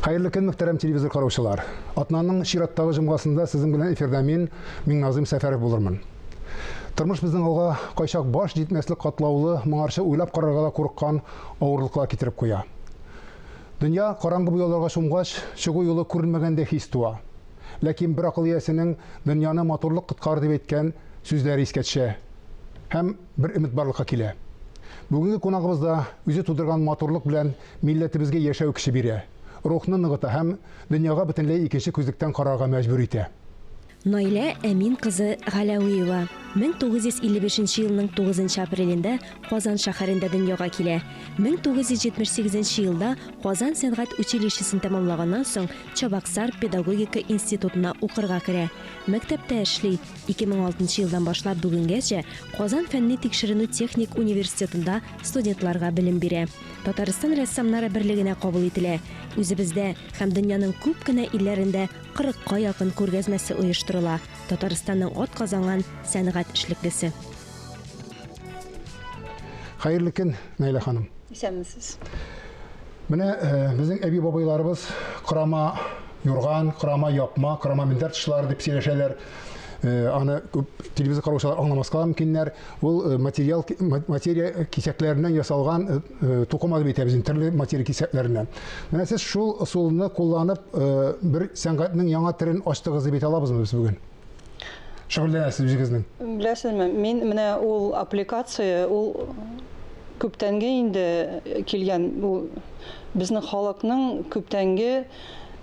Hayırlı kün muhterem televizor караучылар. Атнанның чираттагы җомгасында сезнең белән эфирдә мин Миңназыйм Сәфәров булырмын. Тормыш безнең алга кайчак баш җитмәслек катлаулы, моңарчы уйлап карарга да курыккан авырлыклар китереп куя. Дөнья караңгы буяларга чумгач, чыгу юлы күренмәгәндә хис туа. Ләкин бер акыл иясенең дөньяны матурлык коткар дип әйткән сүзләре искә төшә. Һәм бер өмет барлыкка килә. Бүгенге кунагыбыз да үзе тудырган матурлык белән милләтебезгә яшәү көче бирә. Рухны ныгыта һәм дөньяга бөтенләй икенче күзлектән карарга мәҗбүр итә. Наилә Әмин кызы Галәвиева 1955 елның 9 апрелендә Казан шәһәрендә дөньяга килә. 1978 елда Казан сәнгать училищесын тәмамлаганнан соң Чабаксар педагогика институтына укырга керә. Мәктәптә эшли. 2006 елдан башлап бүгенгәчә Казан фәнни тикшеренү техник университетында студентларга белем бирә. Татарстан рәссамнары берлегенә кабул ителә. Үзебездә һәм дөньяның күп кенә илләрендә 40-ка якын күргәзмәсе оештырыла. Татарстанның атказанган сәнгать эшлеклесе. Хәерле көн, Наилә ханым. Исәнмесез. Менә безнең әби бабайларыбыз кырама юрган, кырама япма, кырама миндәр тышлары дип сөйләшәләр. Аны телевизор караучылар аңламаска мөмкиннәр. Ул материя кисәкләреннән ясалган тукыма дип әйтәбез, төрле материя кисәкләреннән. Менә сез шул ысулны кулланып бер сәнгатьнең яңа төрен ачтыгыз дип әйтә алабызмы без бүген? Шөгыльләнәсез үзегезнең. Беләсезме, мин менә ул аппликация, ул күптәнге инде килгән, ул безнең халыкның күптәнге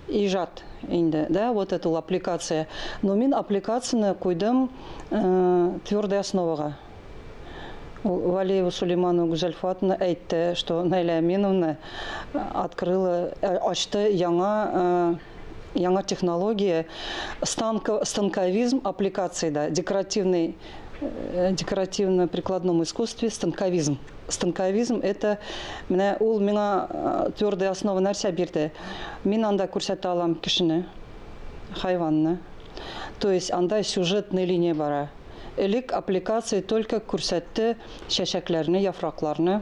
ижад инде, да, вот эту аппликация. Но мин аппликацияны куйдым твердой основага. Валеева Сулейманова Гүзәлфатовна әйтте, что Наиля Аминовна открыла, ачты яңа технология, станковизм аппликацияда, декоративно-прикладном искусстве станковизм. Станковизм это менә ул миңа твердая основа нәрсә бирде. Мин анда күрсәтә алам кешене, хайванны. То есть анда сюжетная линия бара. Элек аппликация только күрсәтте чәчәкләрне, яфракларны.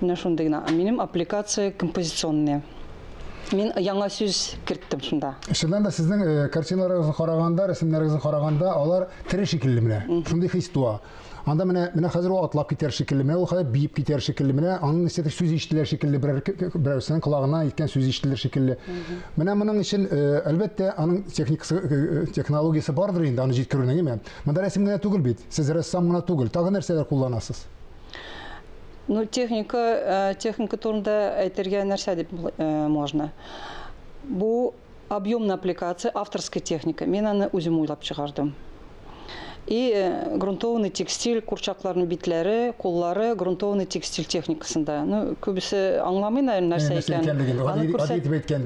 Менә шундый гына. Минем аппликация композиционная. Мин яңа сүз керттем шунда. Шуннан да сезнең картиналарыгызны караганда, рәсемнәрегезне караганда, алар тере шикелле менә. Шундый хис туа. Анда менә хәзер ул атлап китәр шикелле, менә ул хәзер биеп китәр шикелле, менә аның нисәтә сүз ишетелер шикелле, берәрсенең колагына иткән сүз ишетелер шикелле. Менә моның өчен әлбәттә аның технологиясе бардыр инде, аны җиткерүнең, әйме? Монда рәсем генә түгел бит. Сез рәссам гына түгел, тагы нәрсәләр кулланасыз? Ну, техника турында әйтергә нәрсә дип можно. Бу объемная аппликация, авторская техника. Мин аны үзем уйлап чыгардым. И грунтованный текстиль, курчакларның битләре, куллары грунтованный текстиль техникасында. Ну, күбесе аңламый, наверное, нәрсә икән.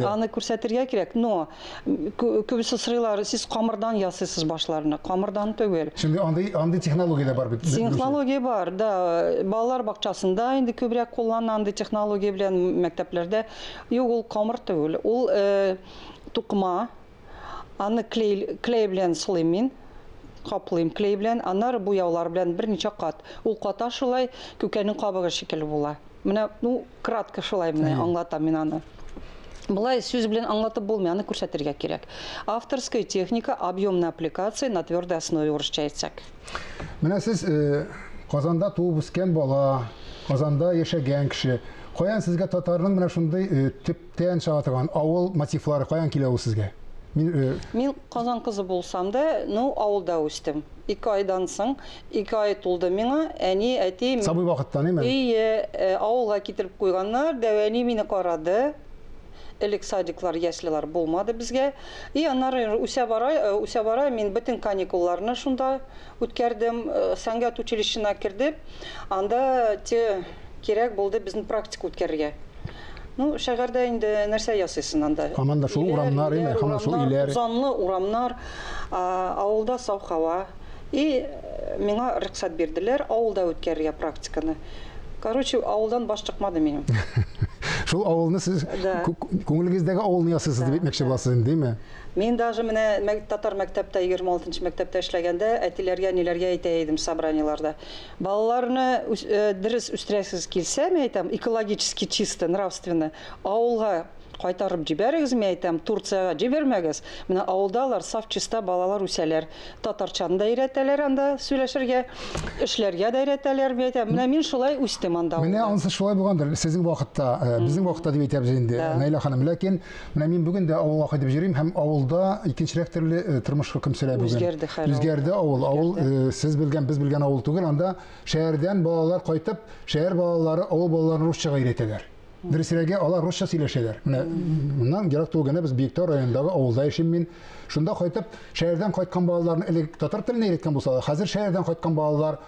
Аны күрсәтергә кирәк. Но күбесе сырыйлар, сез камырдан ясыйсыз башларны. Камырдан түгел. Шунда андый технология да бар бит. Технология бар, да. Балалар бакчасында инде күбрәк куллаnan андый технология белән мәктәпләрдә. Юк, ул камыр түгел. Ул тукма, аны клей белән сылыйм мин. Каплыйм клей белән, аннары буяулар белән берничә кат. Ул ката шулай күкәнең кабыгы шикелле була. Менә, ну, кратко шулай менә аңлатам мин аны. Булай сүз белән аңлатып булмый, аны күрсәтергә кирәк. Авторская техника, объемная аппликация на твердой основе урысча әйтсәк. Менә сез Казанда туып үскән бала, Казанда яшәгән кеше. Каян сезгә татарның менә шундый төптән чыга торган авыл мотивлары каян килә ул сезгә? Мин Казан кызы булсам да, ну, авылда үстем. 2 айдан соң, 2 ай тулды миңа, әни, әти... Сабый вакыттан, әйме? Авылга китереп куйганнар, дәвәни мине карады. Элек садиклар, яслилар булмады безгә. И аннары үсә бара, мин бөтен каникулларны шунда үткәрдем, сәнгать училищесына кердем. Анда кирәк булды безнең практика үткәрергә. Ну, шәһәрдә инде нәрсә ясыйсың анда? Һаман да шул урамнар, әйме? Һаман шул иләр. Занлы урамнар, авылда саф һава. И миңа рөхсәт бирделәр авылда үткәрергә практиканы. Короче, авылдан баш чыкмады минем. Шул авылны сез күңелегездәге авылны ясыйсыз дип әйтмәкче буласыз инде, әйме? Мен даже менә татар мәктәптә 26-нчы мәктәптә эшләгәндә әтиләргә ниләргә әйтә идем собраниеларда. Балаларны дөрес үстерәсез килсә, мен әйтәм, экологически чисто, нравственно, авылга кайтарып җибәрегез, мен әйтәм, Турцияга җибәрмәгез. Менә авылдалар саф чиста балалар үсәләр. Татарчаны да өйрәтәләр анда сөйләшергә, эшләргә дә өйрәтәләр, мен әйтәм. Менә мин шулай үстем анда. Менә анысы шулай булгандыр. Сезнең вакытта, безнең вакытта дип әйтәбез инде, Наила ханым. Ләкин менә мин бүген дә авылга кайтып йөрим һәм авылда икенчерәк төрле тормыш хөкем сөрә бүген. Үзгәрде хәл. Үзгәрде авыл. Авыл сез белгән, без белгән авыл түгел. Анда шәһәрдән балалар кайтып, шәһәр балалары авыл балаларын русчага өйрәтәләр. Дөресрәге алар русча сөйләшәләр. Менә моннан кирәк түгел, без Биектау районындагы авылда яшим мин. Шунда кайтып, шәһәрдән кайткан балаларны элек татар теленә өйрәткән булса, хәзер шәһәрдән кайткан балалар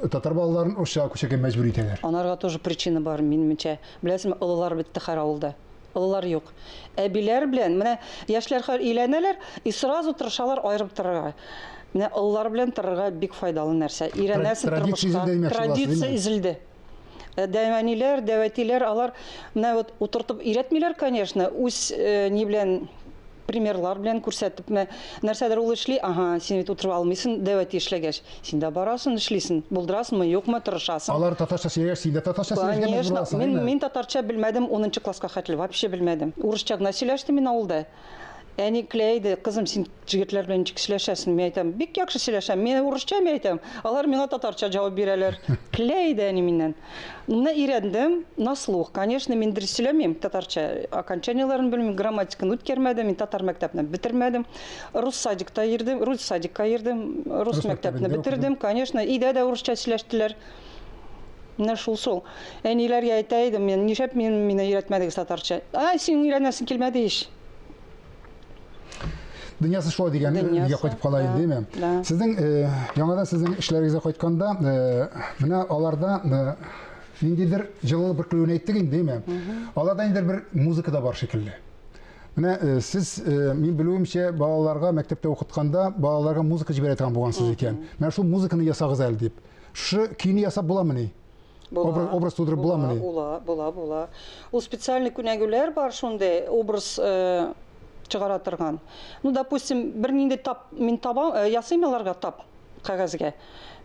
татар балаларын русчага күчәргә мәҗбүр итәләр. Анарга тоже причина бар, минемчә. Беләсезме, олылар бетте һәр авылда. Олылар юк. Әбиләр белән, менә яшьләр хәр өйләнәләр, и сразу тырышалар аерып торырга. Менә олылар белән торырга бик файдалы нәрсә. Өйрәнәсең тормышка. Традиция изелде. Дәвәниләр, дәвәтиләр, алар менә вот утыртып өйрәтмиләр, конечно, үз ни белән примерлар белән күрсәтеп, нәрсәдер ул эшли, ага, син бит утырып алмыйсың, дәвәти эшләгәч. Син дә барасың, эшлисең, булдырасыңмы, юкмы, тырышасың. Алар татарча сөйләгәч, син дә татарча сөйләргә мәҗбүр буласың. Конечно, мин татарча белмәдем, 10-нчы класска хәтле, вообще белмәдем. Урысча гына сөйләштем мин авылда. Әни клейді, кызым, син җегетләр белән ничек сөйләшәсең? Мен әйтәм, бик яхшы сөйләшәм. Мен урысча мен әйтәм. Алар миңа татарча җавап бирәләр. Клейді әни миннән. Менә өйрәндем на слух. Конечно, мин дөрес сөйләмим татарча. Окончанияларын белмим, грамматиканы үткәрмәдем. Мин татар мәктәбен бетермәдем. Рус садикта йөрдем, рус садикка йөрдем, рус мәктәбен бетердем. Конечно, өйдә дә урысча сөйләштеләр. Менә шул. Әниләргә әйтә идем, мен нишләп мине өйрәтмәдегез татарча? Син өйрәнәсең килмәде ич. Дөньясы шулай дигән кайтып калайын, димме? Сезнең яңадан сезнең эшләрегезгә кайтканда, менә аларда ниндидер җылы бер көлүне әйттек инде, димме? Аларда инде бер музыка да бар шикелле. Менә сез, мин белүемчә, балаларга мәктәптә укытканда, балаларга музыка җибәрә торган булгансыз икән. Менә шул музыканы ясагыз әле дип. Шу көйне ясап буламы ни? Образ тудырып буламы ни? Була. Ул специальный күнәгүләр бар шундай, образ чыгара торган. Ну, допустим, бер нинди мин табам, ясыйм аларга тап кагазга.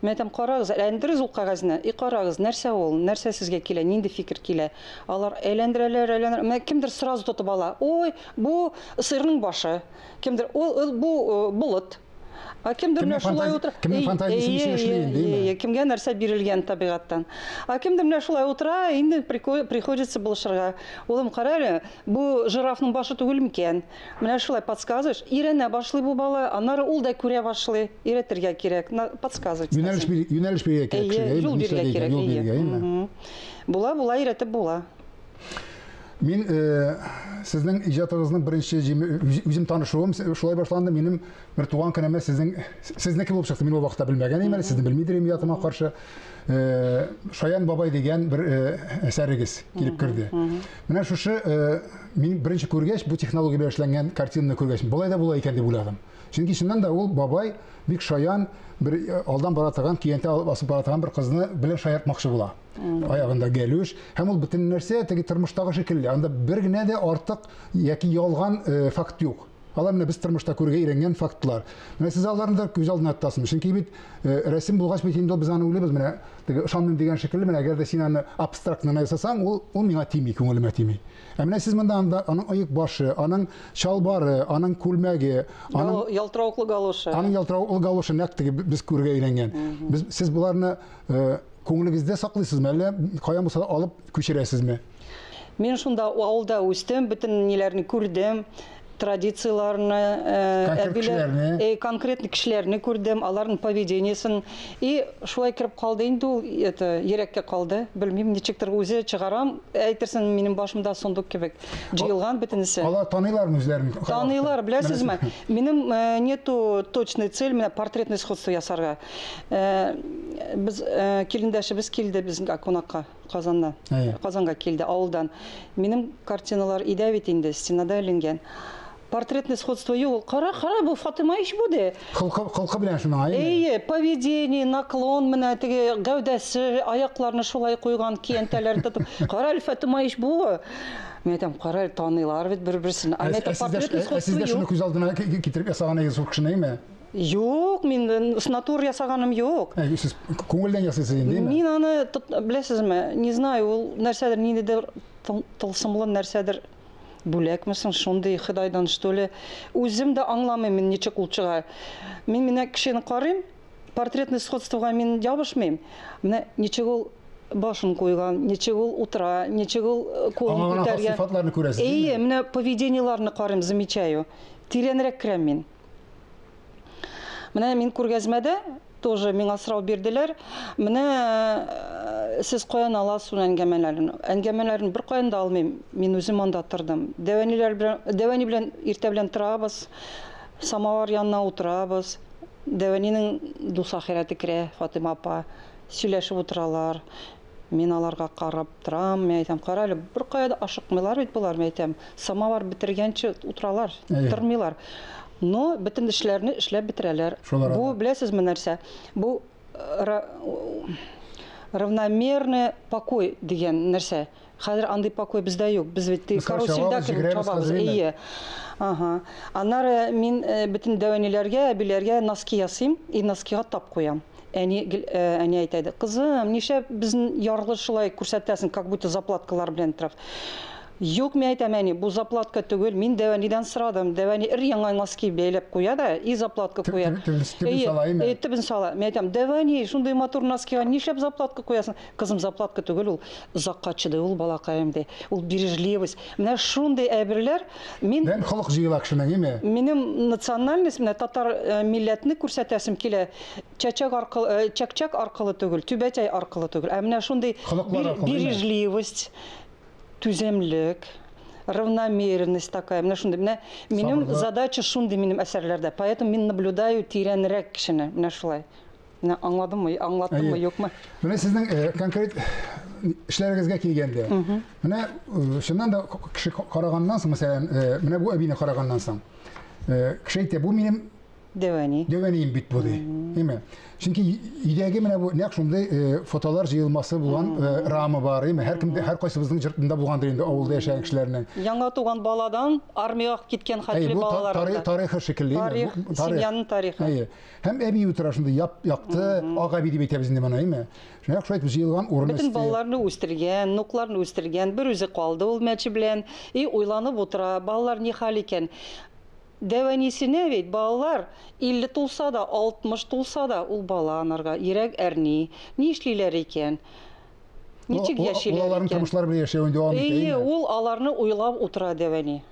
Мен әйтәм, карагыз, әйләндерегез ул кагазны, карагыз, нәрсә ул, нәрсә сезгә килә, нинди фикер килә. Алар әйләндерәләр. Менә кемдер сразу тотып ала. Ой, бу сырның башы. Кемдер, бу булыт. Кемдер менә шулай утыра. Кемнең фантазиясе эшли инде. Кемгә нәрсә бирелгән табигатьтан. Кемдер менә шулай утыра, инде приходится булышырга. Улым, карале, бу жирафның башы түгел микән? Менә шулай подсказываешь. Иренә башлый бу бала, аннары ул да күрә башлый. Өйрәтергә кирәк. Подсказывать. Юнәлеш бирергә кирәк. Юл бирергә кирәк. Була, өйрәтеп була. Мин сезнең иҗатыгызның беренче үзем танышуым шулай башланды. Минем бер туган көнемә сезнеке булып чыкты. Мин ул вакытта белмәгән идем, сезне белмидем иҗатыма каршы. Шаян бабай дигән бер әсәрегез килеп керде. Менә шушы мин беренче күргәч, бу технология белән эшләнгән картинаны күргәч, булай да була икән дип уйладым. Чөнки шуннан да ул бабай бик шаян, бер алдан бара торган, киянтә басып бара торган бер кызны белән шаяртмакчы була. Аягында гәлүш, һәм ул бөтен нәрсә теге тормыштагы шикелле. Анда бер генә дә артык яки ялган факт юк. Алар менә без тормышта күргә өйрәнгән фактлар. Менә сез аларны да күз алдына тотасыз. Чөнки бит рәсем булгач бит инде без аны уйлыйбыз. Менә теге ышанмыйм дигән шикелле, менә әгәр дә син аны абстрактны ясасаң, ул миңа тими, күңелемә тими. Менә сез монда аның аяк башы, аның чалбары, аның күлмәге, аның ялтыравыклы галошы. Аның ялтыравыклы галошы нәкъ теге без күргә өйрәнгән. Сез буларны күңелегездә саклыйсызмы, әллә каян булса алып күчерәсезме? Мин шунда авылда үстем, бөтен ниләрне күрдем. Традицияларны, конкретный кешеләрне күрдем, аларның поведениесен. И шулай кирип калды инде ул, йөрәккә калды. Белмим, ничектер үзе чыгарам, әйтерсең минем башымда сондук кебек җыелган бөтенесе. Алар таныйлармы үзләрен? Таныйлар, беләсезме? Минем нету точной цель, менә портретный сходство ясарга. Без килендәшебез килде безгә кунакка Казаннан. Казанга килде авылдан. Минем картиналар идә бит инде, стенада эленгән. Портретное сходство юк. Кара, бу Фатыма иш буде. Кылкы белән шуның поведение, наклон, менә теге гәүдәсе, аякларны шулай куйган, киянтәләр тотып. Кара, Фатыма иш бу. Мен әйтәм, кара, таныйлар бит бер-берсен. Портретное сходство юк. Шуны күз алдына китереп ясаган егез ул кешенеме? Юк, мин с натур ясаганым юк. Сез күңелдән ясыйсыз инде. Мин аны, беләсезме, не знаю, ул нәрсәдер, ниндидер тылсымлы нәрсәдер бүләкмесең, шундый Худайдан что ли. Үзем дә аңламыйм мин ничек ул чыга. Мин менә кешене карыйм, портретный сходствога мин ябышмыйм. Менә ничек ул башын куйган, ничек ул утыра, ничек ул колын күтәргән. Сыйфатларны күрәсез. Менә поведениеларны карыйм, замечаю. Тирәнрәк керәм мин. Менә мин күргәзмәдә тоже миңа сорау бирделәр. Менә сез каян аласыз әңгәмәләрен? Әңгәмәләрен бер каян да алмыйм. Мин үзем анда тордым. Дәвани белән иртә белән торабыз. Самавар янына утырабыз. Дәванинең дус ахирәте керә, Фатыйма апа. Сөйләшеп утыралар. Мин аларга карап торам, мен әйтәм, кара әле, бер кая да ашыкмыйлар бит булар, мен әйтәм. Самавар бетергәнче утыралар, тормыйлар. Но бөтен эшләрне эшләп бетерәләр. Бу беләсезме нәрсә? Бу равномерный покой дигән нәрсә. Хәзер андый покой бездә юк. Без бит каруселдә кебек чабабыз. Ага. Аннары мин бөтен дәваниләргә, әбиләргә носки ясыйм, и носкига тап куям. Әни әйтәде, кызым, нишләп безне ярлы шулай күрсәтәсең, как будто заплаткалар белән торып. Юк, мен әйтәм, әни, бу заплатка түгел, мин Дәванидан сорадым. Дәвани ир-яңа носки бәйләп куя да, и заплатка куя. Төбен сала. Мен әйтәм, Дәвани, шундай матур носкига нишләп заплатка куясың? Кызым, заплатка түгел, ул озакка чыды, ул балакаем ди. Ул бережливость. Менә шундай әйберләр мин халык җыела кешенең, име? Минем национальность, менә татар милләтне күрсәтәсем килә. Чәкчәк аркылы түгел, түбәтәй аркылы түгел. Ә менә шундай бережливость, түземлек, равномерность такая. Менә шундай. Менә минем задача шундай минем әсәрләрдә. Поэтому мин наблюдаю тирәнрәк кешене. Менә шулай. Менә аңладыммы, аңлаттыммы, юкмы? Менә сезнең конкрет эшләрегезгә килгәндә. Менә шуннан да кеше караганнан соң, мәсәлән, менә бу әбине караганнан соң, кеше әйтә, бу минем Дәваним бит бу ди. Име? Чөнки идәге менә бу нәкъ шундый фотолар җыелмасы булган рамы бар, име? Һәр кайсыбызның җыртында булгандыр инде авылда яшәгән кешеләрнең. Яңа туган баладан армияга киткән хәтле балалар. Тарихы шикелле. Семьяның тарихы. Һәм әби утыра шунда якты, агаби дип әйтәбез инде моны, име? Шуңа шулай җыелган урын өсте. Бөтен балаларны үстергән, нукларны үстергән, бер үзе калды ул мәче белән, и уйланып утыра, балалар ни хәл икән? Дәванисенә бит балалар 50 тулса да, 60 тулса да, ул бала анарга йөрәк әрни. Ни эшлиләр икән? Ничек яшиләр икән? Аларның тормышлары белән яшәүен дәвам итә. Ул аларны уйлап утыра Дәвани.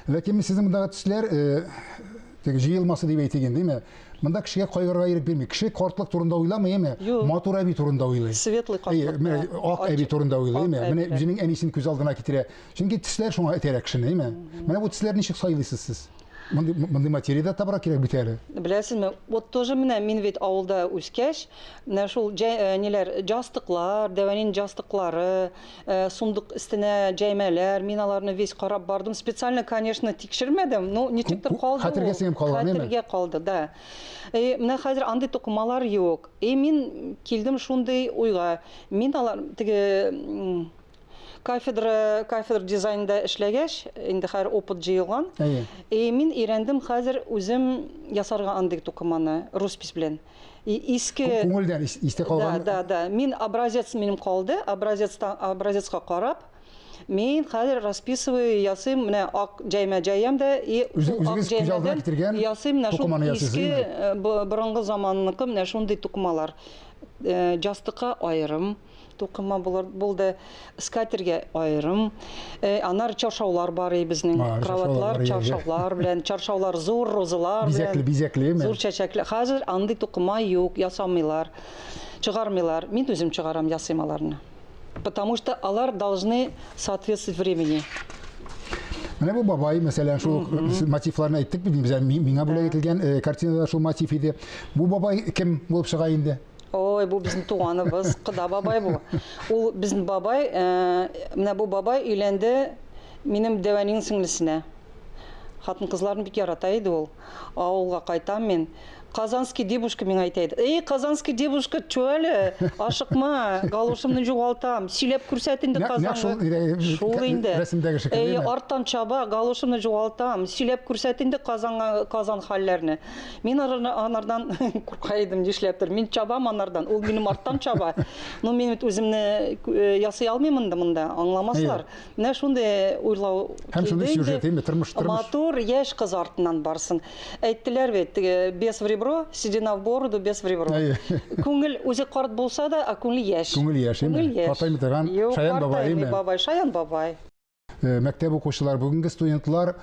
Ләкин сезнең мондагы төсләр җыелмасы дип әйтегән, диме? Монда кешегә кайгырга ирек бирми. Кеше картлык турында уйламый, име? Матур әби турында уйлый. Светлый картлык. Ак әби турында уйлый, име? Менә үзенең әнисен күз алдына китерә. Чөнки төсләр шуңа этәрә кешене, име? Менә бу төсләр ничек сайлыйсыз сез? Мондый материалда табрак кирәк бит әле. Беләсезме, вот тоже менә мин бит авылда үскәч, менә шул ниләр, жастыклар, Дәванин жастыклары, сундук өстенә җәймәләр, мин аларны весь карап бардым. Специально, конечно, тикшермәдем, но ничектер калды. Хәтергә сеңеп калган, име? Хәтергә калды, да. Менә хәзер андый тукымалар юк. Мин килдем шундый уйга. Мин алар теге кафедра дизайнда эшләгәч, инде хәзер опыт җыелган. Мин өйрәндем хәзер үзем ясарга андый тукыманы роспись белән. Иске күңелдән истә калган. Да. Мин образец минем калды. Образецка карап, мин хәзер расписываю, ясыйм, менә ак җәймә җәям да, ак җәймәдән ясыйм, менә шул иске борынгы заманныкы, менә шундый тукымалар. Жастыкка айрым тукыма булды, скатергә айрым. Анар чаршаулар бар безнең, кроватлар, чаршаулар белән, чаршаулар зур розалар белән. Бизәкле, зур чәчәкле. Хәзер андый тукыма юк, ясамыйлар, чыгармыйлар. Мин үзем чыгарам, ясыйм аларны. Потому что алар должны соответствовать времени. Менә бу бабай, мәсәлән, шул мотивларны әйттек бит, миңа бүләк ителгән картинада шул мотив иде. Бу бабай кем булып чыга инде? Ой, бу безнең туганыбыз, кыда бабай бу. Ул безнең бабай, менә бу бабай өйләнде минем Дәванин сеңлесенә. Хатын-кызларны бик ярата иде ул. Авылга кайтам мин. Казанский девушка мен айтайды. Эй, Казанский девушка, чё әле? Ашықма, галошымны жоғалтам. Сөйлеп күрсәтінді Казанға. Шул инде. Рәсімдегі шекілді ме? Арттан чаба, галошымны жоғалтам. Сөйлеп күрсәтінді Казан хәлләрне. Мен анардан куркайдым, нишләптер. Мен чабам анардан. Ул минем арттан чаба. Но мен үземне ясый алмыймын да монда, аңламаслар. Менә шундай уйлау килде. Матур яшь кыз артыннан барсын. Әйттеләр бит, без в ребро, седина в бороду, без в ребро. Күңел үзе карт булса да, күңел яшь. Күңел яшь, картаймый торган Шаян бабай, бабай, Шаян бабай. Мәктәп укучылар, бүгенге студентлар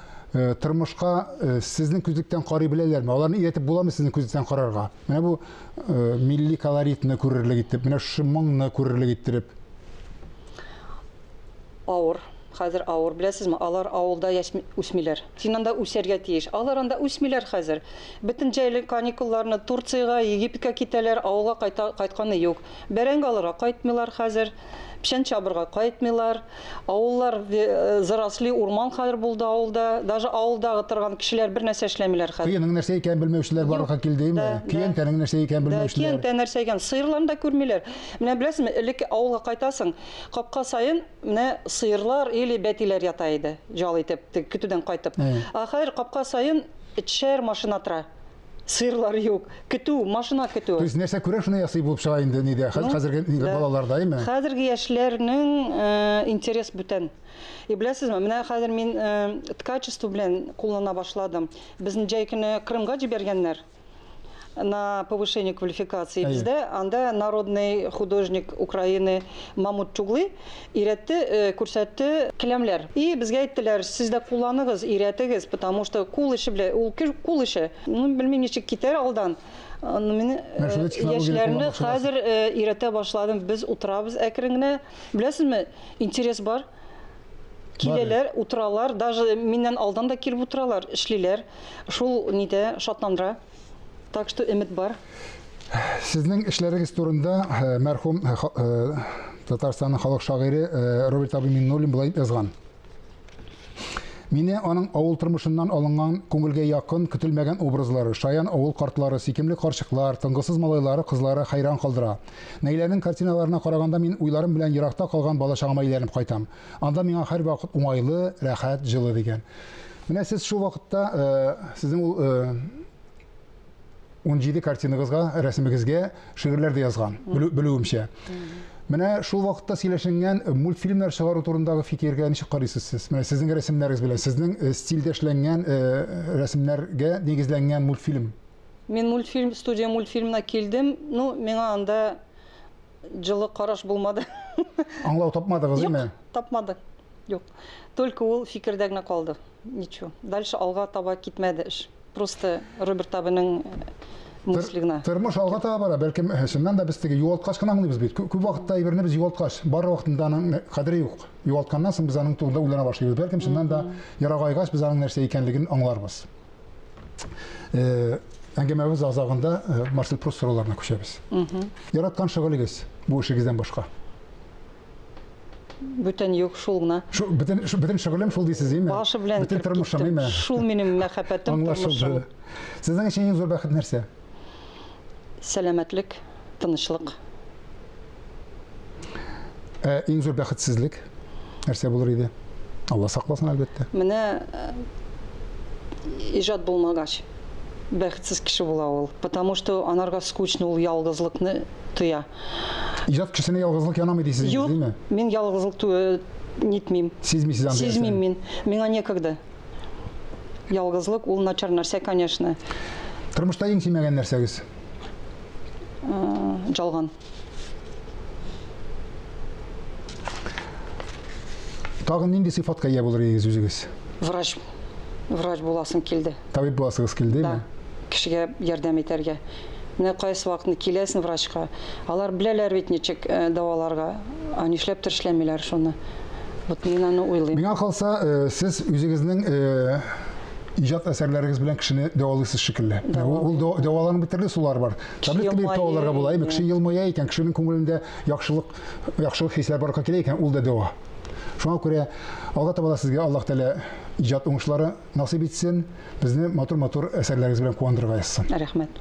тормышка сезнең күзлектән карый беләләрме? Аларны иретеп буламы сезнең күзлектән карарга? Менә бу милли колоритны күрерлек итеп, менә шу моңны күрерлек иттереп. Авыр. Хәзер авыр, беләсезме, алар авылда үсмиләр. Син анда үсәргә тиеш. Алар анда үсмиләр хәзер. Бөтен җәйлек каникулларны Турцияга, Египетка китәләр, авылга кайтканы юк. Бәрәңге алырга кайтмыйлар хәзер. Пишән чабырга кайтмыйлар. Авыллар заросли урман хәзер булды авылда. Даже авылдагы торган кешеләр бер нәрсә эшләмиләр хәзер. Кыенның нәрсә икән белмәүчеләр барлыкка килдеме? Кыен тәнең нәрсә икән белмәүчеләр. Кыен тән нәрсә икән, сыерларны да күрмиләр. Менә беләсезме, элек авылга кайтасың, капка сайын менә сыерлар или бәтиләр ята иде, жал итеп, көтүдән кайтып. Хәзер капка сайын ичәр машина тора. Сыерлар юк. Көтү, машина көтү. То есть нәрсә күрә, шуны ясый булып чыга инде ниде? Хәзерге балаларда, әйме? Хәзерге яшьләрнең интерес бүтән. И беләсезме, менә хәзер мин ткачество белән куллана башладым. Безне җәй көне Крымга җибәргәннәр на повышение квалификации. Бездә анда народный художник Украины Мамут Чуглы иретте, күрсәтте келәмләр. И безгә әйттеләр, сез дә кулланыгыз, иретегез, потому что кул эше белән, ул кул эше. Ну, белмим ничек китәр алдан. Мен яшьләрне хәзер иретә башладым. Без утырабыз әкрен генә. Беләсезме, интерес бар. Киләләр, утыралар, даже миннән алдан да килеп утыралар, эшлиләр. Шул нидә шатландыра. Так что өмет бар. Сезнең эшләрегез турында мәрхүм Татарстанның халык шагыйре Роберт Абый Миннуллин булай язган. Мине аның авыл тормышыннан алынган күңелгә якын, көтелмәгән образлары, шаян авыл картлары, сикемле карчыклар, тынгысыз малайлары, кызлары хайран калдыра. Нәйләрнең картиналарына караганда мин уйларым белән еракта калган балачагыма әйләнеп кайтам. Анда миңа һәр вакыт уңайлы, рәхәт, җылы дигән. Менә сез шул вакытта сезнең ул 17 картинагызга, рәсемегезгә шигырьләр дә язган, белүемчә. Менә шул вакытта сөйләшенгән мультфильмнар чыгару турындагы фикергә ничек карыйсыз сез? Менә сезнең рәсемнәрегез белән, сезнең стильдә эшләнгән рәсемнәргә нигезләнгән мультфильм. Мин студия мультфильмына килдем, ну, миңа анда җылы караш булмады. Аңлау тапмадыгыз, әйме? Юк, тапмадык. Юк. Только ул фикердә генә калды. Ничего. Дальше алга таба китмәде эш. Просто Роберт Абыйның мыслигына. Тормыш алга таба бара, бәлкем шуннан да без теге югалткач кына аңлыйбыз бит. Күп вакытта әйберне без югалткач, бар вакытында аның кадере юк. Югалтканнан соң без аның турында уйлана башлыйбыз. Бәлкем шуннан да ярагайгач без аның нәрсә икәнлеген аңларбыз. Әңгәмәбез азагында Марсель Пруст сорауларына күчәбез. Яраткан шөгылегез бу эшегездән башка? Бүтән юк, шул гына. Бүтән шөгылем шул дисез, әйме? Башы белән бүтән тормышым, әйме? Шул минем мәхәббәтем, тормышым. Сезнең өчен иң зур бәхет нәрсә? Сәламәтлек, тынычлык. Иң зур бәхетсезлек нәрсә булыр иде? Алла сакласын, әлбәттә. Менә иҗат булмагач бәхетсез кеше була ул, потому что анарга скучно ул ялгызлыкны тоя. Иҗат кешесенә ялгызлык янамый дисез, димме? Юк, мин ялгызлык нитмим. Сизмисез анда. Сизмим мин. Миңа некогда. Ялгызлык ул начар нәрсә, конечно. Тормышта иң сөймәгән нәрсәгез? Жалган. Тагын нинди сыйфатка ия булыр идегез үзегез? Врач. Врач буласым килде. Табиб буласыгыз килдеме? Да. Кешегә ярдәм итәргә. Менә кайсы вакытны киләсең врачка. Алар беләләр бит ничек даваларга. Нишләп эшләмиләр шуны. Вот мин аны уйлыйм. Миңа калса, сез үзегезнең иҗат әсәрләрегез белән кешене дәвалыйсыз шикелле. Ул дәваланың битерле сулар бар. Таблетка биреп дәваларга була, әйме? Кеше елмая икән, кешенең күңелендә яхшылык хисләр барлыкка килә икән, ул да дәва. Шуңа күрә алга таба сезгә Аллаһ Тәгалә иҗат уңышлары насыйп итсен, безне матур-матур әсәрләрегез белән куандырырга язсын. Рәхмәт.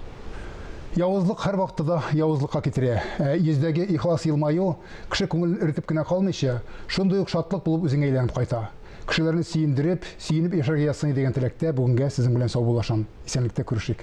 Явызлык һәр вакытта явызлыкка китерә. Йөздәге ихлас елмаю кеше күңелен эритеп кенә калмыйча, шундый ук шатлык булып үзеңә әйләнеп кайта. Кешеләрне сөендереп, сөенеп яшәргә язсын дигән теләктә бүгенгә сезнең белән сау булашам. Исәнлектә күрешик.